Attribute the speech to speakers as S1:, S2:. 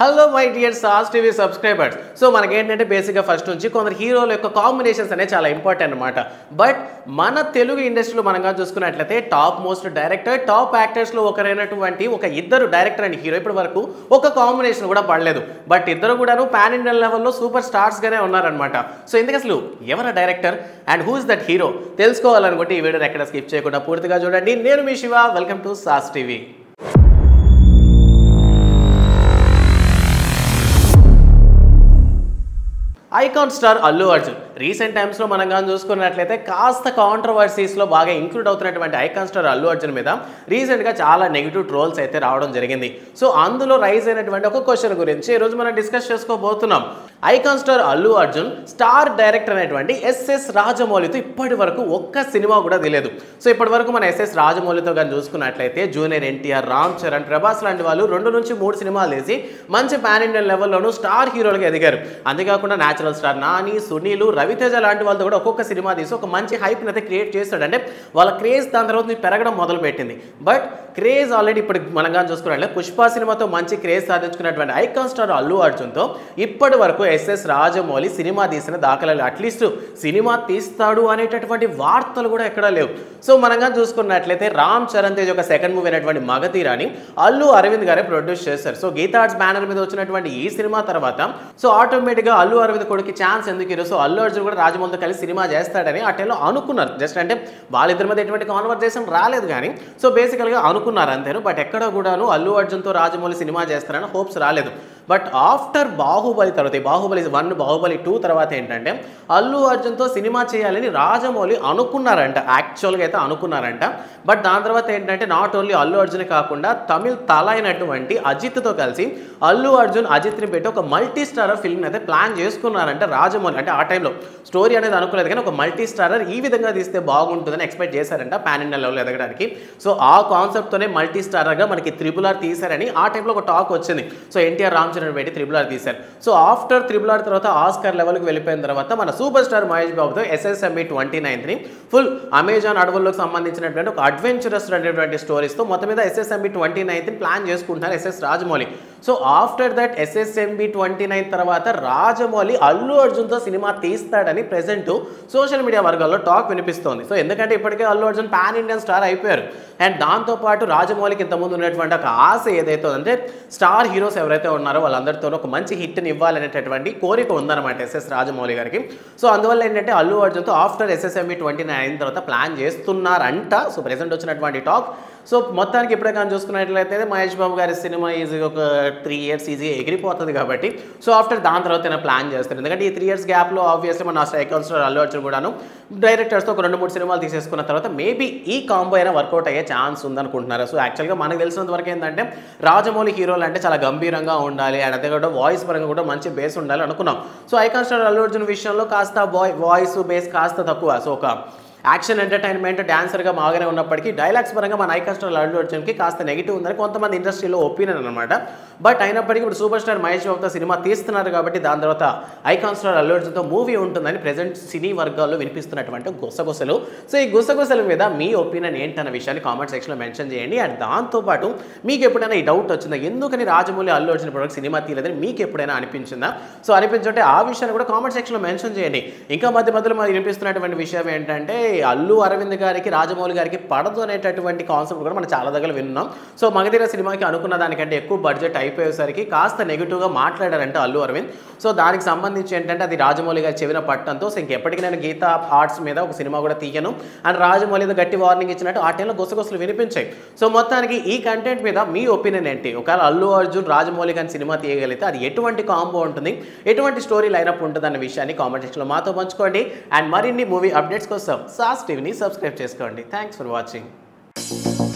S1: Hello my dear sauce TV subscribers. So మనకేంటంటే బేసిక్గా first నుంచి కొందరు హీరోల యొక్క కాంబినేషన్స్ అనేది చాలా ఇంపార్టెంట్ అనమాట. బట్ మన తెలుగు ఇండస్ట్రీలో మనగా చూసుకున్నట్లయితే టాప్ మోస్ట్ డైరెక్టర్, టాప్ యాక్టర్స్లో ఒకరైనటువంటి ఒక ఇద్దరు డైరెక్టర్ అండ్ హీరో ఇప్పటి వరకు ఒక కాంబినేషన్ కూడా పడలేదు. బట్ ఇద్దరు కూడాను పాన్ ఇండియా లెవెల్లో సూపర్ స్టార్స్గానే ఉన్నారనమాట. సో ఎందుకు అసలు ఎవరు director and who is that hero తెలుసుకోవాలనుకుంటే ఈ వీడియోని ఎక్కడ స్కిప్ చేయకుండా పూర్తిగా చూడండి. నేను మీ Shiva, welcome to SAS TV. Icon star Allu Arjun recent టైమ్స్లో మనం కానీ చూసుకున్నట్లయితే కాస్త కాంట్రవర్సీస్లో బాగా ఇంక్లూడ్ అవుతున్నటువంటి ఐకాన్ స్టార్ అల్లు అర్జున్ మీద రీసెంట్గా చాలా నెగిటివ్ ట్రోల్స్ అయితే రావడం జరిగింది. సో అందులో రైజ్ అయినటువంటి ఒక క్వశ్చన్ గురించి ఈరోజు మనం డిస్కస్ చేసుకోబోతున్నాం. Icon star Allu Arjun star director అనేటువంటి ఎస్ఎస్ రాజమౌళితో ఇప్పటి వరకు ఒక్క సినిమా కూడా తెలియదు. సో ఇప్పటి వరకు మన ఎస్ఎస్ రాజమౌళితో కానీ చూసుకున్నట్లయితే జూనియర్ ఎన్టీఆర్, రామ్ చరణ్, ప్రభాస్ లాంటి వాళ్ళు 2 నుంచి 3 సినిమాలు వేసి మంచి పాన్ ఇండియన్ లెవెల్లోనూ స్టార్ హీరోలుగా ఎదిగారు. అంతేకాకుండా న్యాచురల్ స్టార్ నాని, సునీల్, రవితేజ లాంటి వాళ్ళతో కూడా ఒక్కొక్క సినిమా తీసి ఒక మంచి హైప్ని అయితే క్రియేట్ చేస్తాడు. అంటే వాళ్ళ క్రేజ్ దాని తర్వాత పెరగడం మొదలు పెట్టింది. బట్ క్రేజ్ ఆల్రెడీ ఇప్పుడు మనం కానీ చూసుకున్నట్లయితే పుష్ప సినిమాతో మంచి క్రేజ్ సాధించుకున్నటువంటి ఐకాన్ స్టార్ అల్లు అర్జున్తో ఇప్పటి వరకు ఎస్ఎస్ రాజమౌళి సినిమా తీసిన దాఖలాలు, అట్లీస్ట్ సినిమా తీస్తాడు అనేటటువంటి వార్తలు కూడా ఎక్కడా లేవు. సో మనం కానీ చూసుకున్నట్లయితే రామ్ చరణ్ తేజ్ ఒక సెకండ్ మూవీ అయినటువంటి మగధీరాని అల్లు అరవింద్ గారే ప్రొడ్యూస్ చేస్తారు. సో గీతా ఆర్ట్స్ బ్యానర్ మీద వచ్చినటువంటి ఈ సినిమా తర్వాత సో ఆటోమేటిక్గా అల్లు అరవింద్ కొడుకు ఛాన్స్ ఎందుకు ఇరు, సో అల్లు అర్జున్ కూడా రాజమౌళితో కలిసి సినిమా చేస్తాడని ఆ టైంలో అనుకున్నారు. జస్ట్ అంటే వాళ్ళిద్దరి మధ్య ఎటువంటి కాన్వర్జేషన్ రాలేదు కానీ సో బేసికల్గా అనుకున్నారు అంతేను. బట్ ఎక్కడ కూడాను అల్లు అర్జున్తో రాజమౌళి సినిమా చేస్తారని హోప్స్ రాలేదు. బట్ ఆఫ్టర్ బాహుబలి తర్వాత, బాహుబలి 1, బాహుబలి 2 తర్వాత ఏంటంటే అల్లు అర్జున్తో సినిమా చేయాలని రాజమౌళి అనుకున్నారంట. యాక్చువల్గా అయితే అనుకున్నారంట. బట్ దాని తర్వాత ఏంటంటే నాట్ ఓన్లీ అల్లు అర్జున్ కాకుండా తమిళ్ తల అయినటువంటి అజిత్తో కలిసి అల్లు అర్జున్ అజిత్ని పెట్టి ఒక మల్టీ స్టారర్ ఫిల్మ్ అయితే ప్లాన్ చేసుకున్నారంట రాజమౌళి. అంటే ఆ టైంలో స్టోరీ అనేది అనుకోలేదు కానీ ఒక మల్టీ స్టారర్ ఈ విధంగా తీస్తే బాగుంటుందని ఎక్స్పెక్ట్ చేశారంట పాన్ ఇండియా లెవెల్ ఎదగడానికి. సో ఆ కాన్సెప్ట్తోనే మల్టీ స్టారర్గా మనకి RRR తీశారని ఆ టైంలో ఒక టాక్ వచ్చింది. సో ఎన్టీఆర్, రామ్ చరణ్ పెట్టి RRR తీశారు. సో ఆఫ్టర్ RRR తర్వాత ఆస్కార్ లెవెల్కి వెళ్ళిపోయిన తర్వాత మన సూపర్ స్టార్ మహేష్ బాబుతో SSME 29ని ఫుల్ అమెజాన్ అడవుల్లోకి సంబంధించినటువంటి ఒక అడ్వెంచరస్ అనేటువంటి స్టోరీస్తో మొత్తం మీద SSME 29ని ప్లాన్ చేసుకుంటున్నారు SS Rajamouli. So after that SSME 29 తర్వాత రాజమౌళి అల్లు అర్జున్తో సినిమా తీస్తాడని ప్రెజెంట్ సోషల్ మీడియా వర్గాల్లో టాక్ వినిపిస్తోంది. సో ఎందుకంటే ఇప్పటికే Allu Arjun pan Indian star అయిపోయారు. అండ్ దాంతోపాటు రాజమౌళికి ఇంతకుముందు ఉన్నటువంటి ఒక ఆశ ఏదైతే అంటే స్టార్ హీరోస్ ఎవరైతే ఉన్నారో వాళ్ళందరితో ఒక మంచి హిట్ని ఇవ్వాలనేటటువంటి కోరిక ఉందన్నమాట ఎస్ఎస్ రాజమౌళి గారికి. సో అందువల్ల ఏంటంటే అల్లు అర్జున్తో ఆఫ్టర్ SSME 29 అయిన తర్వాత ప్లాన్ చేస్తున్నారంట. సో ప్రెజెంట్ వచ్చినటువంటి టాక్. సో మొత్తానికి ఇప్పుడే కానీ చూసుకున్నట్లయితే మహేష్ బాబు గారి సినిమా ఈజీగా ఒక 3 years ఈజీగా ఎగిరిపోతుంది కాబట్టి సో ఆఫ్టర్ దాని తర్వాత ప్లాన్ చేస్తారు. ఎందుకంటే ఈ 3 years గ్యాప్లో ఆబ్వియస్లీ మన ఐకాన్ స్టార్ అల్లు అర్జున్ కూడాను డైరెక్టర్స్తో ఒక 2-3 సినిమాలు తీసేసుకున్న తర్వాత మేబీ ఈ కాంబో అయినా వర్కౌట్ అయ్యే ఛాన్స్ ఉందనుకుంటున్నారు. సో యాక్చువల్గా మనకు తెలిసినంత వరకు ఏంటంటే రాజమౌళి హీరోలు అంటే చాలా గంభీరంగా ఉండాలి అండ్ అదే కూడా వాయిస్ పరంగా కూడా మంచి బేస్ ఉండాలి అనుకున్నాం. So icon star Allu Arjun విషయంలో కాస్త వాయిస్ బేస్ కాస్త తక్కువ. సో ఒక యాక్షన్ ఎంటర్టైన్మెంట్ డాన్సర్గా బాగానే ఉన్నప్పటికీ డైలాగ్స్ పరంగా మన ఐకాన్ స్టార్ అల్లు అర్జున్కి కాస్త నెగిటివ్ ఉందని కొంతమంది ఇండస్ట్రీలో ఒపీనియన్ అనమాట. బట్ అయినప్పటికీ ఇప్పుడు సూపర్ స్టార్ మహేష్ బాబుతో సినిమా తీస్తున్నారు కాబట్టి దాని తర్వాత ఐకాన్ స్టార్ అల్లు అర్జున్తో మూవీ ఉంటుందని ప్రెజెంట్ సినీ వర్గాల్లో వినిపిస్తున్నటువంటి గుసగుసలు. సో ఈ గుసగుసల మీద మీ ఒపీనియన్ ఏంటన్న విషయాన్ని కామెంట్ సెక్షన్లో మెన్షన్ చేయండి. అండ్ దాంతోపాటు మీకు ఎప్పుడైనా ఈ డౌట్ వచ్చిందా, ఎందుకని రాజమౌళి అల్లు అర్జున్ ప్రొడక్ట్ సినిమా తీయలేదని మీకు ఎప్పుడైనా అనిపించిందా? సో అనిపించుంటే ఆ విషయాన్ని కూడా కామెంట్ సెక్షన్లో మెన్షన్ చేయండి. ఇంకా మధ్యలో మాకు వినిపిస్తున్నటువంటి విషయం ఏంటంటే అల్లు అరవింద్ గారికి రాజమౌళి గారికి పడదు అనేటటువంటి కాన్సెప్ట్ కూడా మనం చాలా దగ్గర విన్నాం. సో మగధీర సినిమాకి అనుకున్న దానికంటే ఎక్కువ బడ్జెట్ అయిపోయేసరికి కాస్త నెగిటివ్గా మాట్లాడారంటే అల్లు అరవింద్. సో దానికి సంబంధించి ఏంటంటే అది రాజమౌళి గారి చెవిన పట్టడంతో సో ఇంకెప్పటికీ నేను గీతా ఆర్ట్స్ మీద ఒక సినిమా కూడా తీయను అండ్ రాజమౌళి గట్టి వార్నింగ్ ఇచ్చినట్టు ఆ టైంలో గుసగుసలు వినిపించాయి. సో మొత్తానికి ఈ కంటెంట్ మీద మీ ఒపీనియన్ ఏంటి? ఒకవేళ అల్లు అర్జున్ రాజమౌళి గారి సినిమా తీయగలిగితే అది ఎటువంటి కాంబో ఉంటుంది, ఎటువంటి స్టోరీ లైనప్ ఉంటుంది అన్న విషయాన్ని కామెంట్ సెక్షన్లో మాతో పంచుకోండి. అండ్ మరిన్ని మూవీ అప్డేట్స్ కోసం సాస్ టీవీని సబ్స్క్రైబ్ చేసుకోండి. Thanks for watching.